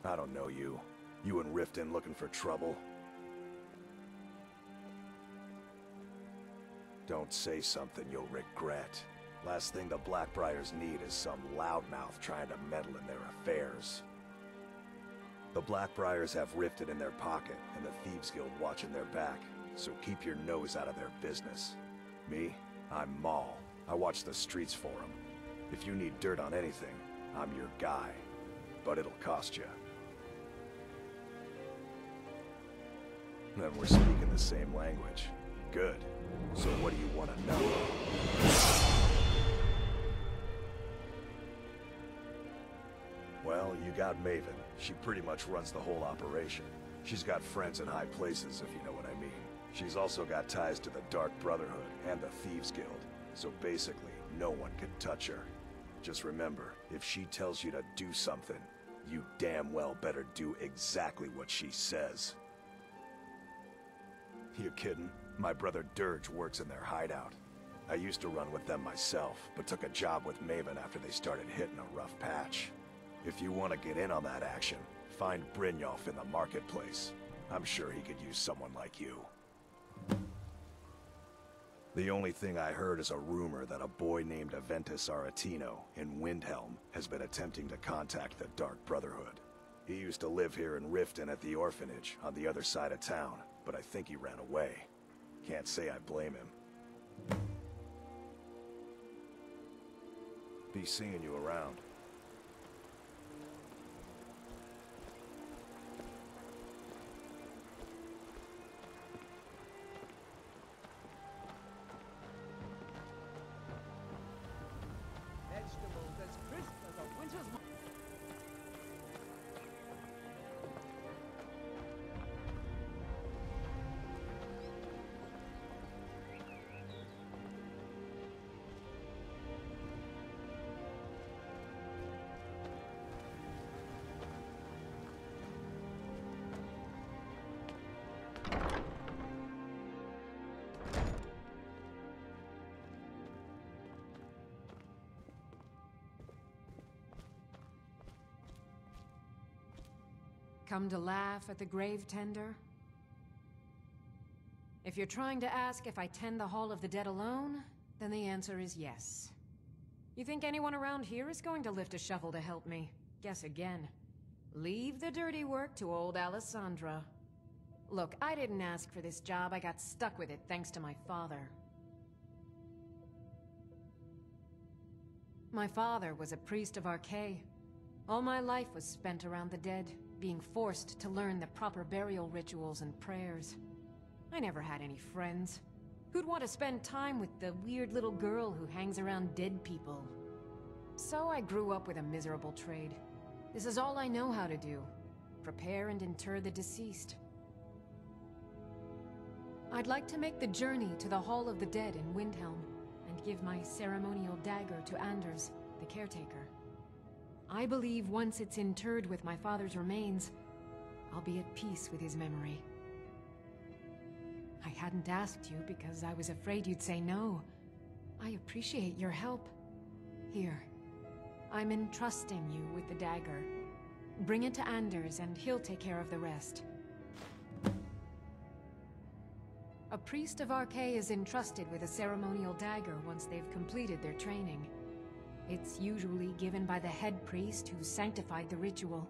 I don't know you. You and Riften looking for trouble? Don't say something you'll regret. Last thing the Blackbriars need is some loudmouth trying to meddle in their affairs. The Blackbriars have Riften in their pocket, and the Thieves Guild watching their back, so keep your nose out of their business. Me? I'm Maul. I watch the streets for them. If you need dirt on anything, I'm your guy. But it'll cost you. Then we're speaking the same language. Good. So what do you want to know? Well, you got Maven. She pretty much runs the whole operation. She's got friends in high places, if you know what I mean. She's also got ties to the Dark Brotherhood and the Thieves Guild. So basically, no one can touch her. Just remember, if she tells you to do something, you damn well better do exactly what she says. You kidding? My brother Dirge works in their hideout. I used to run with them myself, but took a job with Maven after they started hitting a rough patch. If you want to get in on that action, find Brynjolf in the marketplace. I'm sure he could use someone like you. The only thing I heard is a rumor that a boy named Aventus Aretino in Windhelm has been attempting to contact the Dark Brotherhood. He used to live here in Riften at the orphanage on the other side of town, but I think he ran away. Can't say I blame him. Be seeing you around. Come to laugh at the grave tender? If you're trying to ask if I tend the Hall of the Dead alone, then the answer is yes. You think anyone around here is going to lift a shovel to help me? Guess again. Leave the dirty work to old Alessandra. Look, I didn't ask for this job, I got stuck with it thanks to my father. My father was a priest of Arkay. All my life was spent around the dead, being forced to learn the proper burial rituals and prayers. I never had any friends. Who'd want to spend time with the weird little girl who hangs around dead people? So I grew up with a miserable trade. This is all I know how to do. Prepare and inter the deceased. I'd like to make the journey to the Hall of the Dead in Windhelm, and give my ceremonial dagger to Anders, the caretaker. I believe once it's interred with my father's remains, I'll be at peace with his memory. I hadn't asked you because I was afraid you'd say no. I appreciate your help. Here, I'm entrusting you with the dagger. Bring it to Anders and he'll take care of the rest. A priest of Arkay is entrusted with a ceremonial dagger once they've completed their training. It's usually given by the head priest who sanctified the ritual.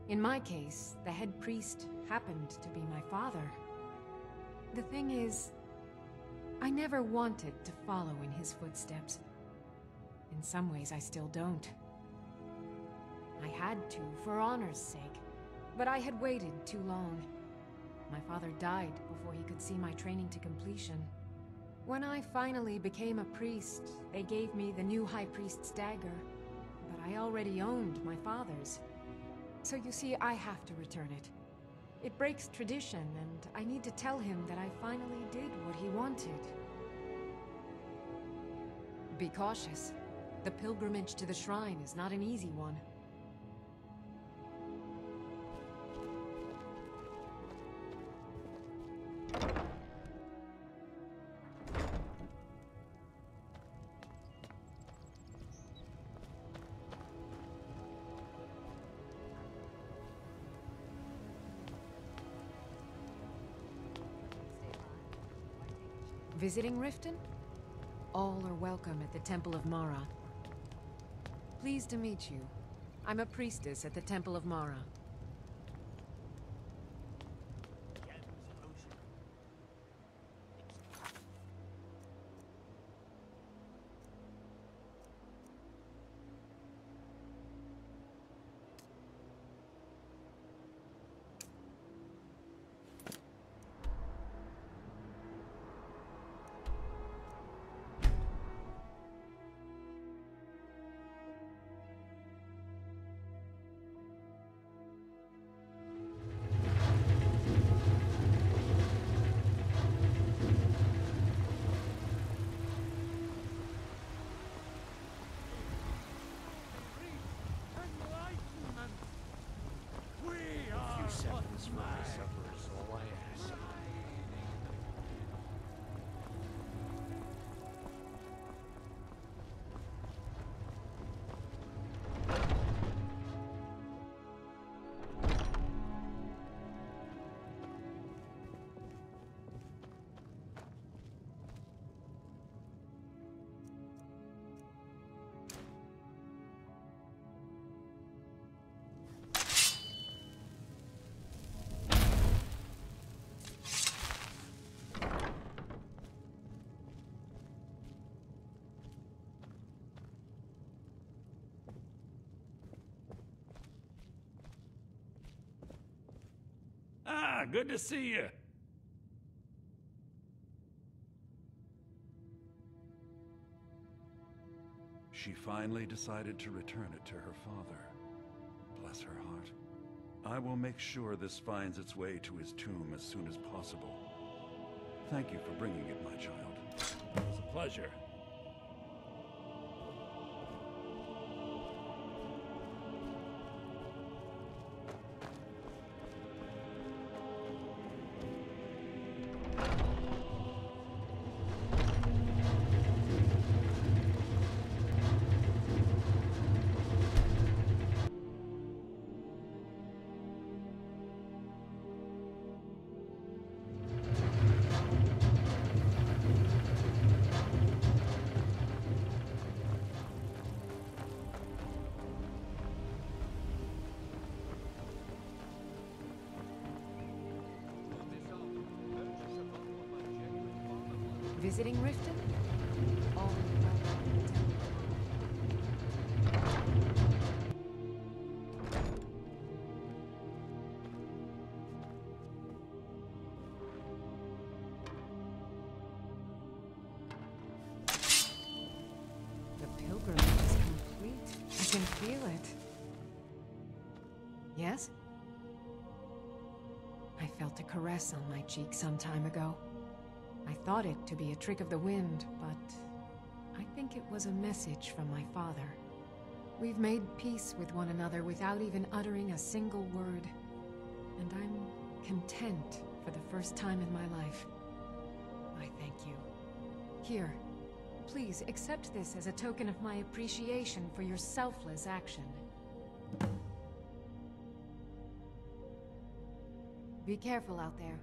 In my case, the head priest happened to be my father. The thing is, I never wanted to follow in his footsteps. In some ways, I still don't. I had to, for honor's sake, but I had waited too long. My father died before he could see my training to completion. When I finally became a priest, they gave me the new High Priest's dagger, but I already owned my father's. So you see, I have to return it. It breaks tradition, and I need to tell him that I finally did what he wanted. Be cautious. The pilgrimage to the shrine is not an easy one. Visiting Riften? All are welcome at the Temple of Mara. Pleased to meet you. I'm a priestess at the Temple of Mara. Ah, good to see you. She finally decided to return it to her father. Bless her heart. I will make sure this finds its way to his tomb as soon as possible. Thank you for bringing it, my child. It was a pleasure. Visiting Riften? All welcome to the Temple of Mara. The pilgrimage is complete. I can feel it. Yes? I felt a caress on my cheek some time ago. I thought it to be a trick of the wind, but I think it was a message from my father. We've made peace with one another without even uttering a single word. And I'm content for the first time in my life. I thank you. Here, please accept this as a token of my appreciation for your selfless action. Be careful out there.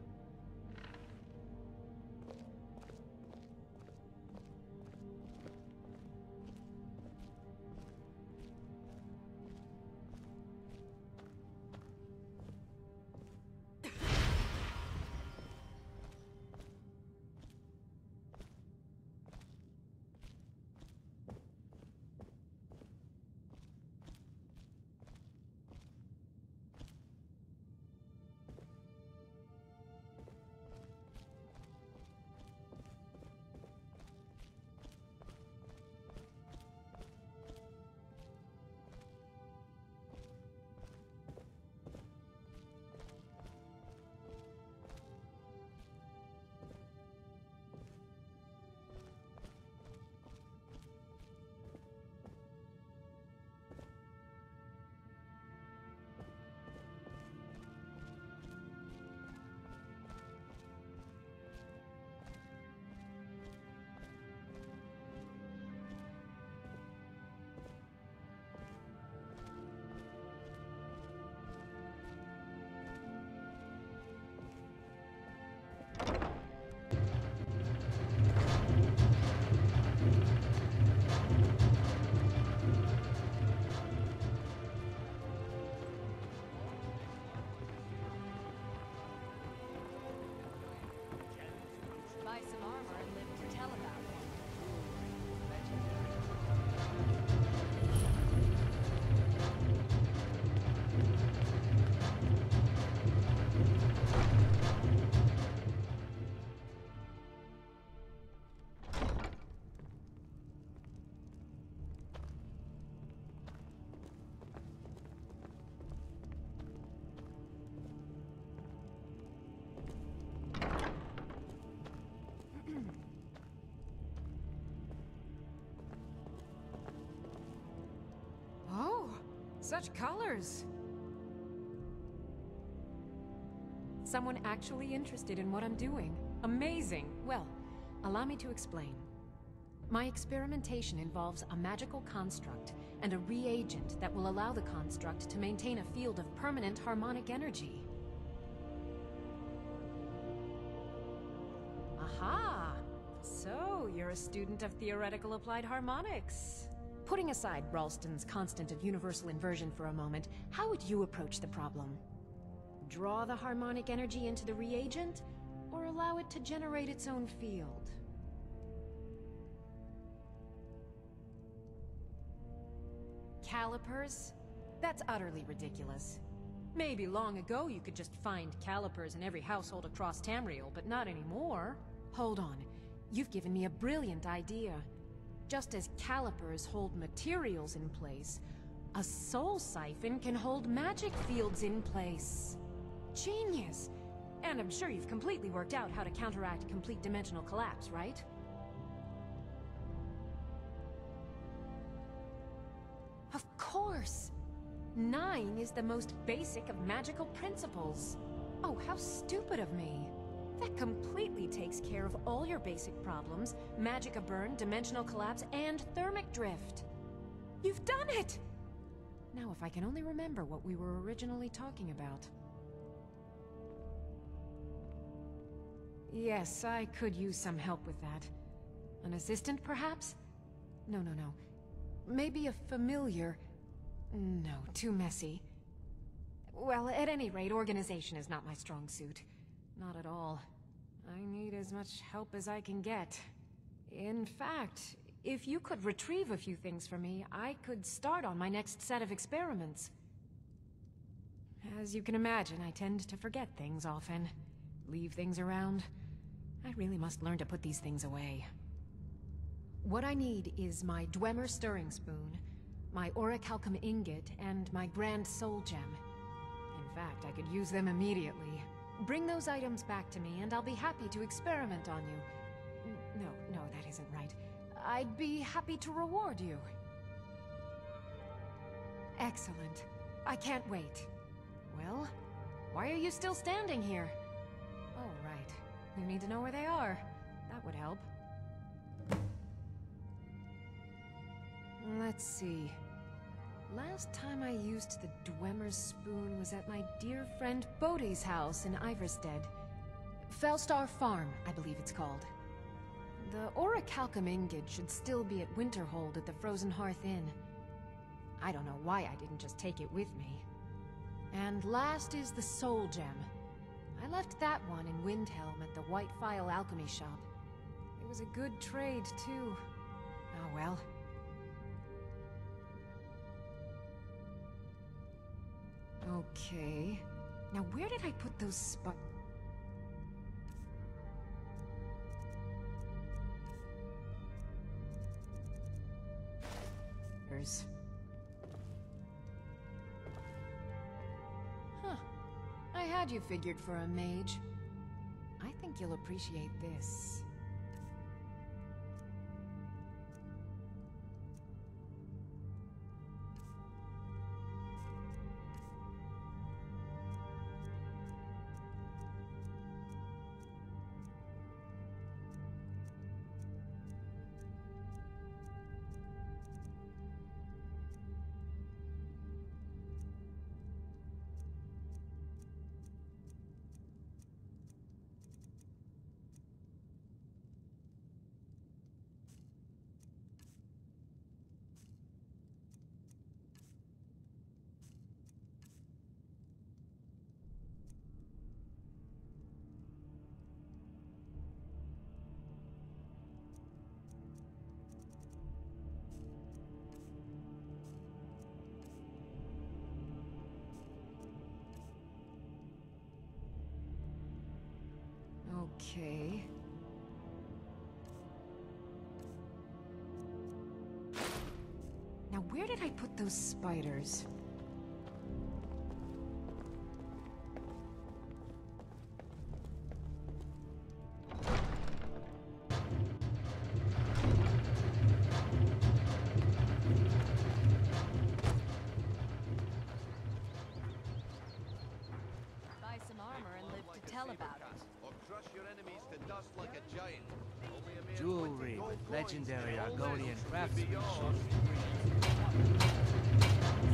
such colors! Someone actually interested in what I'm doing. Amazing! Well, allow me to explain. My experimentation involves a magical construct and a reagent that will allow the construct to maintain a field of permanent harmonic energy. Aha! So, you're a student of theoretical applied harmonics. Putting aside Ralston's constant of universal inversion for a moment, how would you approach the problem? Draw the harmonic energy into the reagent, or allow it to generate its own field? Calipers? That's utterly ridiculous. Maybe long ago you could just find calipers in every household across Tamriel, but not anymore. Hold on. You've given me a brilliant idea. Just as calipers hold materials in place, a soul siphon can hold magic fields in place. Genius! And I'm sure you've completely worked out how to counteract complete dimensional collapse, right? Of course! 9 is the most basic of magical principles. Oh, how stupid of me. That completely takes care of all your basic problems: magicka burn, dimensional collapse, and thermic drift. You've done it! Now if I can only remember what we were originally talking about. Yes, I could use some help with that. An assistant, perhaps? No. Maybe a familiar. No, too messy. Well, at any rate, organization is not my strong suit. Not at all. I need as much help as I can get. In fact, if you could retrieve a few things for me, I could start on my next set of experiments. As you can imagine, I tend to forget things often. Leave things around. I really must learn to put these things away. What I need is my Dwemer stirring spoon, my orichalcum ingot, and my grand soul gem. In fact, I could use them immediately. Bring those items back to me, and I'll be happy to experiment on you. No, that isn't right. I'd be happy to reward you. Excellent. I can't wait. Well, why are you still standing here? Oh, right. You need to know where they are. That would help. Let's see. Last time I used the Dwemer's spoon was at my dear friend Bodhi's house in Iverstead. Fellstar Farm, I believe it's called. The orichalcum ingot should still be at Winterhold at the Frozen Hearth Inn. I don't know why I didn't just take it with me. And last is the soul gem. I left that one in Windhelm at the White Phial Alchemy Shop. It was a good trade, too. Oh well. Okay. Now where did I put those spiders? Huh. I had you figured for a mage. I think you'll appreciate this. Okay. Now where did I put those spiders? Jewelry with legendary Argonian craftsmanship.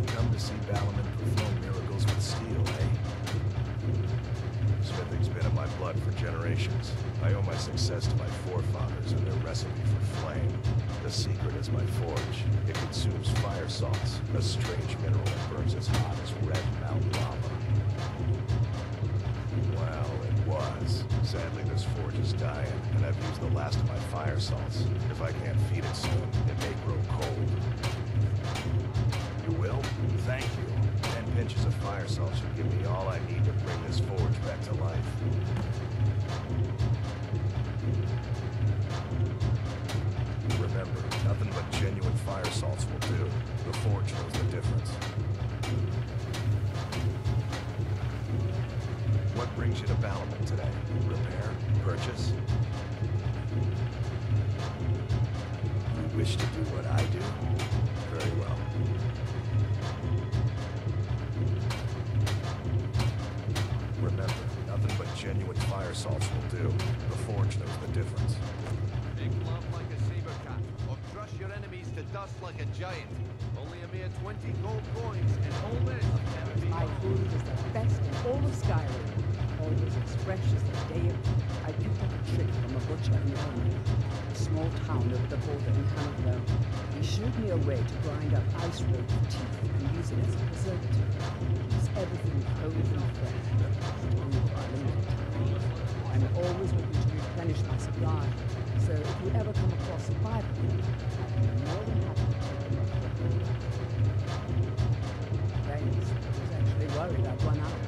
Come to see Balimund perform miracles with steel, eh? Smithing's been in my blood for generations. I owe my success to my forefathers and their recipe for flame. The secret is my forge. It consumes fire salts, a strange mineral that burns as hot as red mountain lava. Well, it was. Sadly, this forge is dying, and I've used the last of my fire salts. If I can't feed it soon, it may grow cold. You will? Thank you. 10 pinches of fire salt should give me all I need to bring this forge back to life. Remember, nothing but genuine fire salts will do. The forge knows the difference. What brings you to Balimund today? Repair? Purchase? You wish to do what I do? Very well. Remember, nothing but genuine fire salts will do. The forge knows the difference. Make love like a saber cat, or crush your enemies to dust like a giant. Only a mere 20 gold coins, and all this never be My food is the best in all of Skyrim. Always as fresh as the day of... I picked up a trick from a butcher in Helgatheangel, a small town over the border in Helgatheangel. He showed me a way to grind up ice road teeth and use it as a preservative. Keeps everything cold and fresh. Only Balimund. I'm always looking to replenish my supply, so if you ever come across a Bible, I'm more than happy to take them off your hand. Thanks. I was actually worried I'd run out.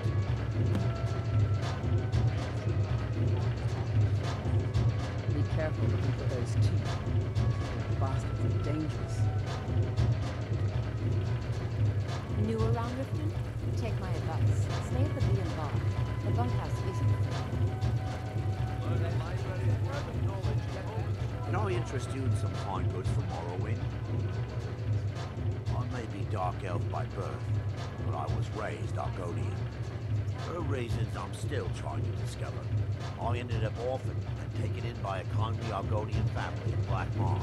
Be careful looking for those teeth. Those bastards are dangerous. New around Riften? Take my advice. Stay at the Bee and Bar. The bunkhouse isn't for you. Can I interest you in some fine goods from Morrowind? I may be Dark Elf by birth, but I was raised Argonian. For reasons I'm still trying to discover, I ended up orphaned and taken in by a kindly Argonian family in Black Marsh.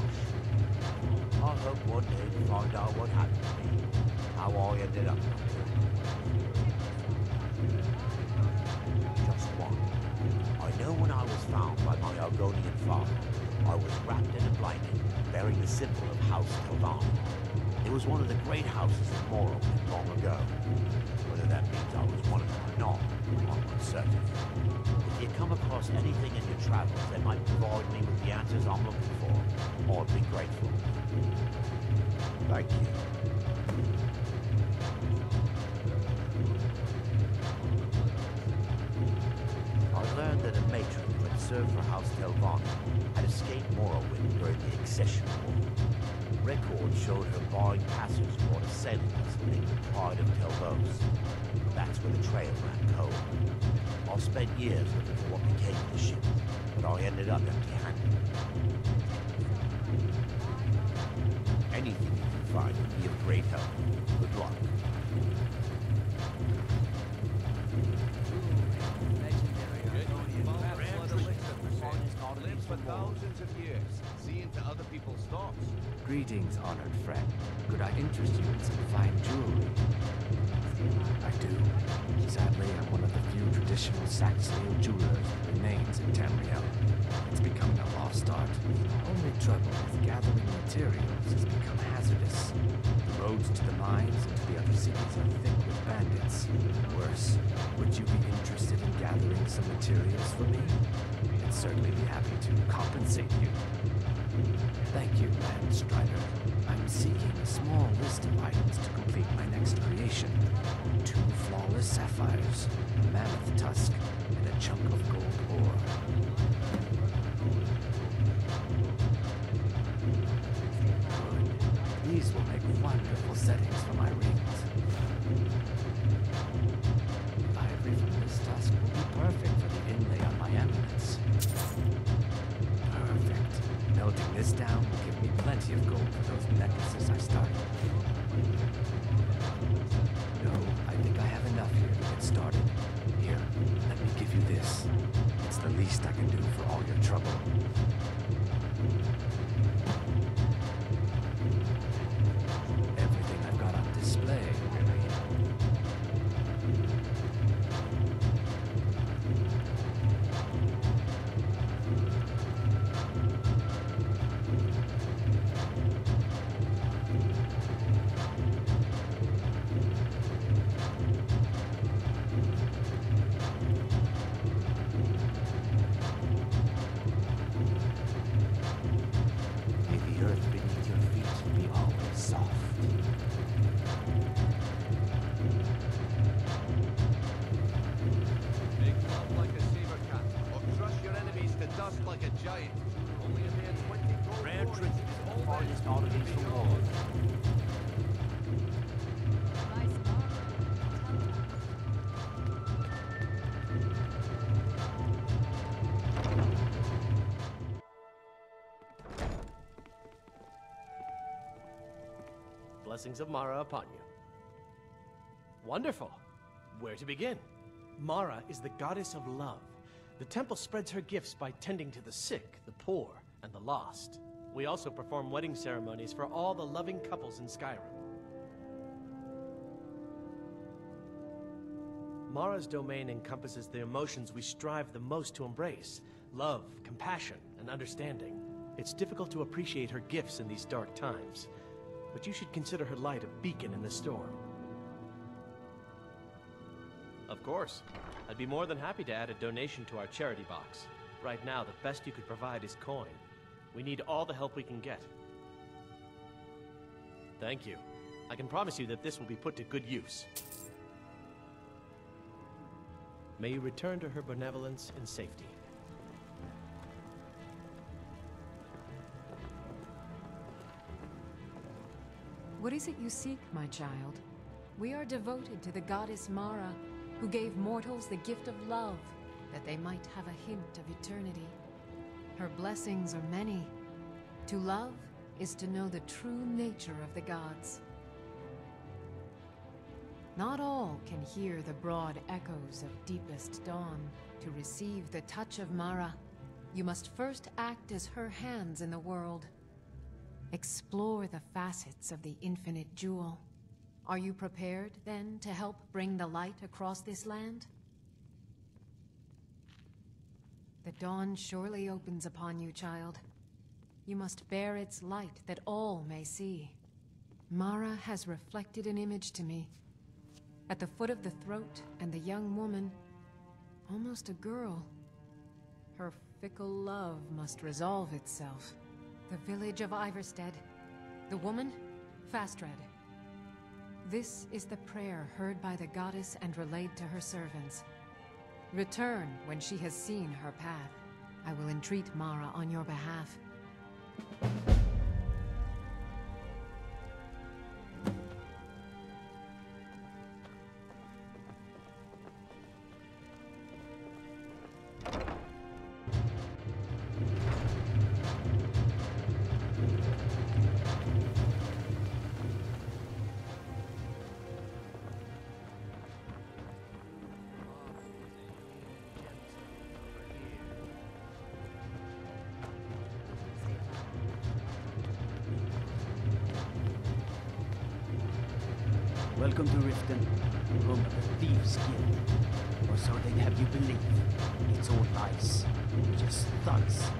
I hope one day to find out what happened to me, how I ended up here. Just one. I know when I was found by my Argonian father, I was wrapped in a blanket, bearing the symbol of House Telvanni. It was one of the great houses in Morrowind long ago. Whether that means I was one of them or not, I'm uncertain. If you come across anything in your travels that might provide me with the answers I'm looking for, I'd be grateful. Thank you. I learned that a matron who had served for House Telvanni had escaped Morrowind during the Accession War. Records showed her buying passage aboard a sailing vessel named the Pride of Telvos. That's where the trail ran cold. I spent years looking for what became of the ship, but I ended up empty-handed. Anything you can find would be of great help. Good luck. Live for thousands of years, seeing to other people's thoughts. Greetings, honored friend. Could I interest you in some fine jewelry? I do. Sadly, I'm one of the few traditional Saxonial jewelers that remains in Tamriel. It's becoming a lost art. Only trouble is gathering materials has become hazardous. The roads to the mines and to the other cities are thick with bandits. Worse, would you be interested in gathering some materials for me? I'd certainly be happy to compensate you. Thank you, Landstrider. I'm seeking a small list of items to complete my next creation. 2 flawless sapphires, a mammoth tusk, and a chunk of gold ore. Good. These will make wonderful settings for my rings. The ivory from this tusk will be perfect for the inlay on my amulets. Perfect. Melting this down will give me plenty of gold for those necklaces I started. No, I think I have enough here to get started. Here, let me give you this. It's the least I can do for all your trouble. finest oddities from war. Blessings of Mara upon you. Wonderful. Where to begin? Mara is the goddess of love. The temple spreads her gifts by tending to the sick, the poor, and the lost. We also perform wedding ceremonies for all the loving couples in Skyrim. Mara's domain encompasses the emotions we strive the most to embrace: love, compassion, and understanding. It's difficult to appreciate her gifts in these dark times, but you should consider her light a beacon in the storm. Of course. I'd be more than happy to add a donation to our charity box. Right now, the best you could provide is coin. We need all the help we can get. Thank you. I can promise you that this will be put to good use. May you return to her benevolence in safety. What is it you seek, my child? We are devoted to the goddess Mara, who gave mortals the gift of love, that they might have a hint of eternity. Her blessings are many. To love is to know the true nature of the gods. Not all can hear the broad echoes of deepest dawn. To receive the touch of Mara, you must first act as her hands in the world. Explore the facets of the infinite jewel. Are you prepared, then, to help bring the light across this land? The dawn surely opens upon you, child. You must bear its light that all may see. Mara has reflected an image to me. At the foot of the throat, and the young woman, almost a girl. Her fickle love must resolve itself. The village of Iverstead. The woman, Fastred. This is the prayer heard by the goddess and relayed to her servants. Return when she has seen her path. I will entreat Mara on your behalf. Welcome to Riften, home of the Thieves Guild. Or so they'd have you believe. It's all lies. Just thugs,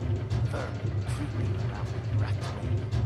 vermin creeping around the rat way.